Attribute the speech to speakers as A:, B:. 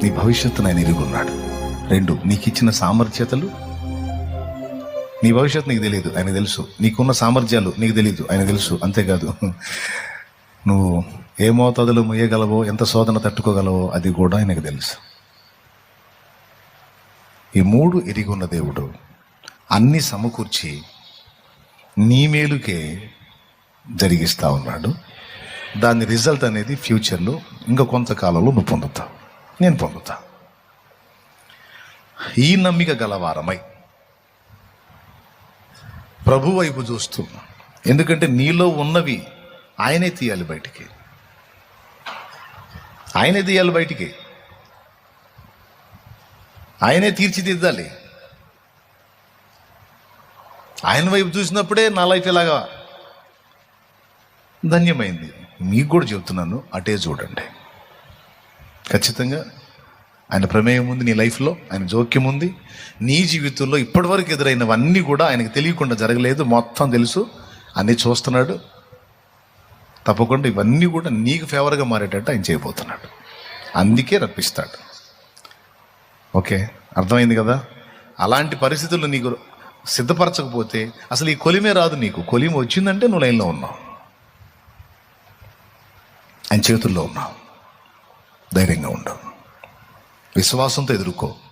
A: నీ భవిష్యత్తును ఆయన ఎరిగి ఉన్నాడు. 2, నీకు ఇచ్చిన సామర్థ్యతలు, నీ భవిష్యత్తు నీకు తెలియదు, ఆయన తెలుసు. నీకున్న సామర్థ్యాలు నీకు తెలియదు, ఆయన తెలుసు. అంతేకాదు, నువ్వు ఏ మోతాదులో మొయ్యగలవో, ఎంత శోధన తట్టుకోగలవో అది కూడా ఆయనకు తెలుసు. ఈ 3 ఎరిగి ఉన్న దేవుడు అన్ని సమకూర్చి నీ మేలుకే జరిగిస్తూ ఉన్నాడు. దాని రిజల్ట్ అనేది ఫ్యూచర్లో ఇంకా కొంతకాలంలో నువ్వు పొందుతావు, నేను పొందుతా. ఈ నమ్మిక గలవారమై ప్రభు వైపు చూస్తూ, ఎందుకంటే నీలో ఉన్నవి ఆయనే తీయాలి బయటికి, ఆయనే తీయాలి బయటికి, ఆయనే తీర్చిదిద్దాలి. ఆయన వైపు చూసినప్పుడే నా లైఫ్ ఇలాగా ధన్యమైంది. మీకు కూడా చెప్తున్నాను, అటే చూడండి. ఖచ్చితంగా ఆయన ప్రమేయం ఉంది నీ లైఫ్లో, ఆయన జోక్యం ఉంది. నీ జీవితంలో ఇప్పటివరకు ఎదురైనవన్నీ కూడా ఆయనకు తెలియకుండా జరగలేదు, మొత్తం తెలుసు, అన్నీ చూస్తున్నాడు. తప్పకుండా ఇవన్నీ కూడా నీకు ఫేవర్గా మారేటట్టు ఆయన చేయబోతున్నాడు. అందుకే రప్పిస్తాడు. ఓకే, అర్థమైంది కదా? అలాంటి పరిస్థితుల్లో నీకు సిద్ధపరచకపోతే అసలు ఈ కొలిమే రాదు నీకు. కొలిమి వచ్చిందంటే నువ్వు లైన్లో ఉన్నావు, ఆయన చేతుల్లో ఉన్నావు. ధైర్యంగా ఉండవు, విశ్వాసంతో ఎదుర్కో.